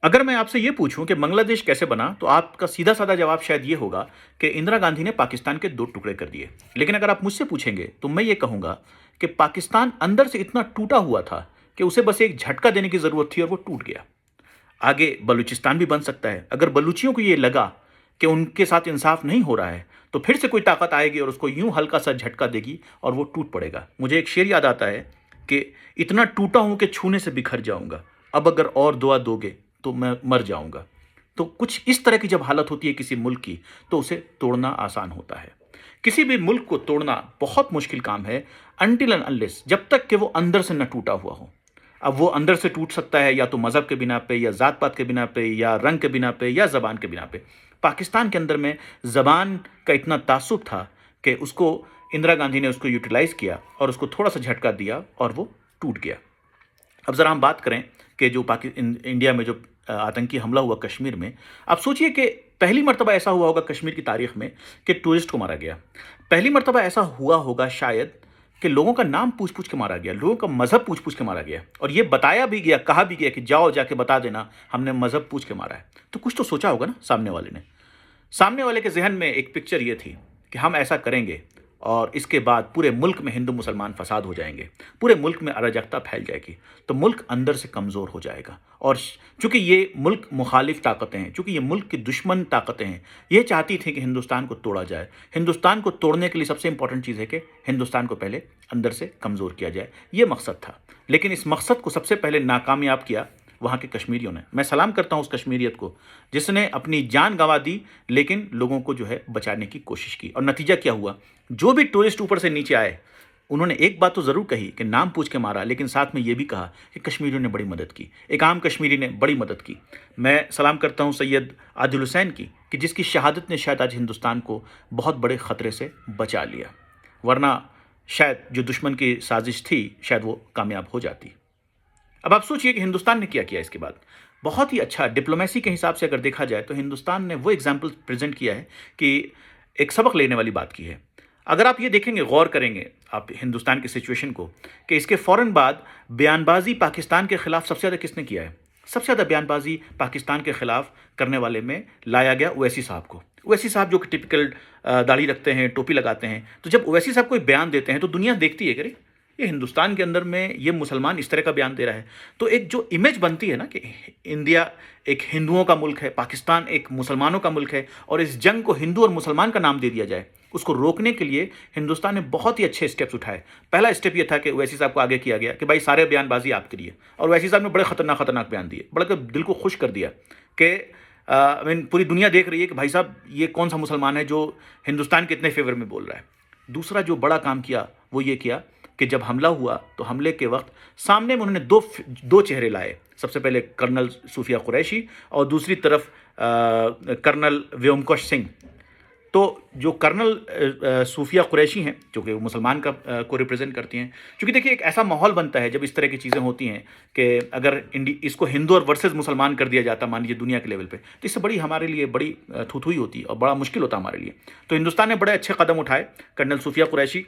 अगर मैं आपसे ये पूछूं कि बांग्लादेश कैसे बना, तो आपका सीधा साधा जवाब शायद ये होगा कि इंदिरा गांधी ने पाकिस्तान के दो टुकड़े कर दिए। लेकिन अगर आप मुझसे पूछेंगे तो मैं ये कहूंगा कि पाकिस्तान अंदर से इतना टूटा हुआ था कि उसे बस एक झटका देने की जरूरत थी और वो टूट गया। आगे बलूचिस्तान भी बन सकता है। अगर बलूचियों को ये लगा कि उनके साथ इंसाफ नहीं हो रहा है, तो फिर से कोई ताकत आएगी और उसको यूं हल्का सा झटका देगी और वो टूट पड़ेगा। मुझे एक शेर याद आता है कि इतना टूटा हूं कि छूने से बिखर जाऊंगा, अब अगर और दुआ दोगे तो मैं मर जाऊंगा। तो कुछ इस तरह की जब हालत होती है किसी मुल्क की, तो उसे तोड़ना आसान होता है। किसी भी मुल्क को तोड़ना बहुत मुश्किल काम है, अनटिल एंड अनलेस, जब तक कि वो अंदर से न टूटा हुआ हो। अब वो अंदर से टूट सकता है या तो मजहब के बिना पे, या जात पात के बिना पे, या रंग के बिना पे, या जबान के बिना पे। पाकिस्तान के अंदर में जबान का इतना तासुब था कि उसको इंदिरा गांधी ने उसको यूटिलाइज किया और उसको थोड़ा सा झटका दिया और वो टूट गया। अब जरा हम बात करें कि जो इंडिया में जो आतंकी हमला हुआ कश्मीर में, आप सोचिए कि पहली मर्तबा ऐसा हुआ होगा कश्मीर की तारीख में कि टूरिस्ट को मारा गया। पहली मर्तबा ऐसा हुआ होगा शायद कि लोगों का नाम पूछ पूछ के मारा गया, लोगों का मजहब पूछ पूछ के मारा गया, और ये बताया भी गया, कहा भी गया कि जाओ जाके बता देना हमने मजहब पूछ के मारा है। तो कुछ तो सोचा होगा ना सामने वाले ने। सामने वाले के जहन में एक पिक्चर ये थी कि हम ऐसा करेंगे और इसके बाद पूरे मुल्क में हिंदू मुसलमान फसाद हो जाएंगे, पूरे मुल्क में अराजकता फैल जाएगी, तो मुल्क अंदर से कमज़ोर हो जाएगा। और चूंकि ये मुल्क मुखालिफ ताकतें हैं, चूंकि ये मुल्क की दुश्मन ताकतें हैं, ये चाहती थी कि हिंदुस्तान को तोड़ा जाए। हिंदुस्तान को तोड़ने के लिए सबसे इंपॉर्टेंट चीज़ है कि हिंदुस्तान को पहले अंदर से कमज़ोर किया जाए। ये मकसद था। लेकिन इस मकसद को सबसे पहले नाकामयाब किया वहाँ के कश्मीरियों ने। मैं सलाम करता हूँ उस कश्मीरियत को जिसने अपनी जान गंवा दी, लेकिन लोगों को जो है बचाने की कोशिश की। और नतीजा क्या हुआ, जो भी टूरिस्ट ऊपर से नीचे आए, उन्होंने एक बात तो ज़रूर कही कि नाम पूछ के मारा, लेकिन साथ में ये भी कहा कि कश्मीरियों ने बड़ी मदद की, एक आम कश्मीरी ने बड़ी मदद की। मैं सलाम करता हूँ सैयद आदिल हुसैन की, कि जिसकी शहादत ने शायद आज हिंदुस्तान को बहुत बड़े ख़तरे से बचा लिया, वरना शायद जो दुश्मन की साजिश थी शायद वो कामयाब हो जाती। अब आप सोचिए कि हिंदुस्तान ने क्या किया इसके बाद। बहुत ही अच्छा डिप्लोमेसी के हिसाब से अगर देखा जाए तो हिंदुस्तान ने वो एग्जाम्पल प्रेजेंट किया है कि एक सबक लेने वाली बात की है। अगर आप ये देखेंगे, गौर करेंगे आप हिंदुस्तान की सिचुएशन को, कि इसके फ़ौरन बाद बयानबाजी पाकिस्तान के खिलाफ सबसे ज़्यादा किसने किया है। सबसे ज़्यादा बयानबाजी पाकिस्तान के खिलाफ करने वाले में लाया गया ओवैसी साहब को। ओवैसी साहब जो कि टिपिकल दाढ़ी रखते हैं, टोपी लगाते हैं, तो जब ओवैसी साहब कोई बयान देते हैं तो दुनिया देखती है कि अरे, ये हिंदुस्तान के अंदर में ये मुसलमान इस तरह का बयान दे रहा है। तो एक जो इमेज बनती है ना कि इंडिया एक हिंदुओं का मुल्क है, पाकिस्तान एक मुसलमानों का मुल्क है, और इस जंग को हिंदू और मुसलमान का नाम दे दिया जाए, उसको रोकने के लिए हिंदुस्तान ने बहुत ही अच्छे स्टेप्स उठाए। पहला स्टेप ये था कि ओवैसी साहब को आगे किया गया कि भाई सारे बयानबाजी आप करिए, और ओवैसी साहब ने बड़े खतरनाक बयान दिए, बड़ा दिल को खुश कर दिया कि पूरी दुनिया देख रही है कि भाई साहब ये कौन सा मुसलमान है जो हिंदुस्तान के इतने फेवर में बोल रहा है। दूसरा जो बड़ा काम किया वो ये किया कि जब हमला हुआ तो हमले के वक्त सामने में उन्होंने दो चेहरे लाए। सबसे पहले कर्नल सूफिया कुरैशी और दूसरी तरफ कर्नल व्योमकेश सिंह। तो जो कर्नल सूफिया कुरैशी हैं, जो कि मुसलमान को रिप्रेजेंट करती हैं, क्योंकि देखिए एक ऐसा माहौल बनता है जब इस तरह की चीज़ें होती हैं कि अगर इसको हिंदू और वर्सेस मुसलमान कर दिया जाता, मान लीजिए दुनिया के लेवल पे, तो इससे बड़ी हमारे लिए बड़ी थुथुई होती और बड़ा मुश्किल होता हमारे लिए। तो हिंदुस्तान ने बड़े अच्छे कदम उठाए। कर्नल सूफिया कुरैशी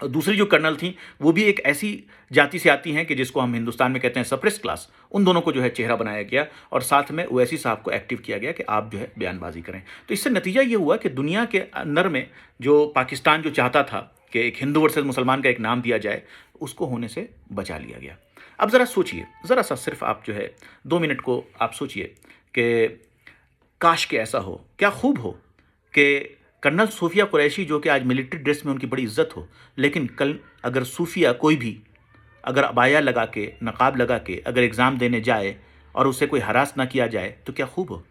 और दूसरी जो कर्नल थी वो भी एक ऐसी जाति से आती हैं कि जिसको हम हिंदुस्तान में कहते हैं सप्रेस क्लास। उन दोनों को जो है चेहरा बनाया गया और साथ में ओवैसी साहब को एक्टिव किया गया कि आप जो है बयानबाजी करें। तो इससे नतीजा ये हुआ कि दुनिया के अंदर में जो पाकिस्तान जो चाहता था कि एक हिंदू वर्सेस मुसलमान का एक नाम दिया जाए, उसको होने से बचा लिया गया। अब ज़रा सोचिए, ज़रा सा सिर्फ आप जो है 2 मिनट को आप सोचिए कि काश के ऐसा हो, क्या खूब हो कि कर्नल सूफिया कुरैशी जो कि आज मिलिट्री ड्रेस में उनकी बड़ी इज्जत हो, लेकिन कल अगर सूफिया कोई भी अगर अबाया लगा के, नकाब लगा के अगर एग्ज़ाम देने जाए और उससे कोई हरास ना किया जाए, तो क्या खूब हो।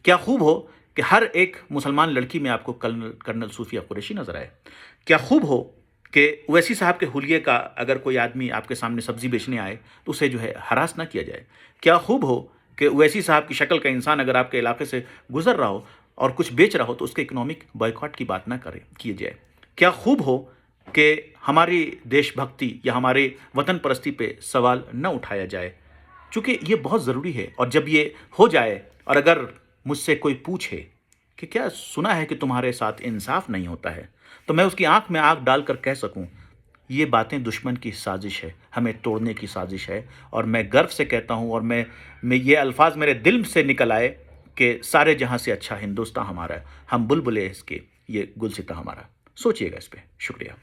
क्या खूब हो कि हर एक मुसलमान लड़की में आपको कर्नल सूफिया कुरैशी नज़र आए। क्या खूब हो कि ओवैसी साहब के हुलिये का अगर कोई आदमी आपके सामने सब्ज़ी बेचने आए तो उसे जो है हरास ना किया जाए। क्या खूब हो कि ओवैसी साहब की शक्ल का इंसान अगर आपके इलाके से गुजर रहा हो और कुछ बेच रहा हो तो उसके इकोनॉमिक बॉयकॉट की बात ना किए जाए। क्या खूब हो कि हमारी देशभक्ति या हमारे वतन परस्ती पे सवाल न उठाया जाए, चूँकि ये बहुत ज़रूरी है। और जब ये हो जाए और अगर मुझसे कोई पूछे कि क्या सुना है कि तुम्हारे साथ इंसाफ नहीं होता है, तो मैं उसकी आंख में आंख डालकर कह सकूं, ये बातें दुश्मन की साजिश है, हमें तोड़ने की साजिश है। और मैं गर्व से कहता हूँ, और मैं ये अल्फाज मेरे दिल से निकल आए कि सारे जहां से अच्छा हिंदुस्तान हमारा है, हम बुलबुले इसके, ये गुलसिता हमारा। सोचिएगा इस पे। शुक्रिया।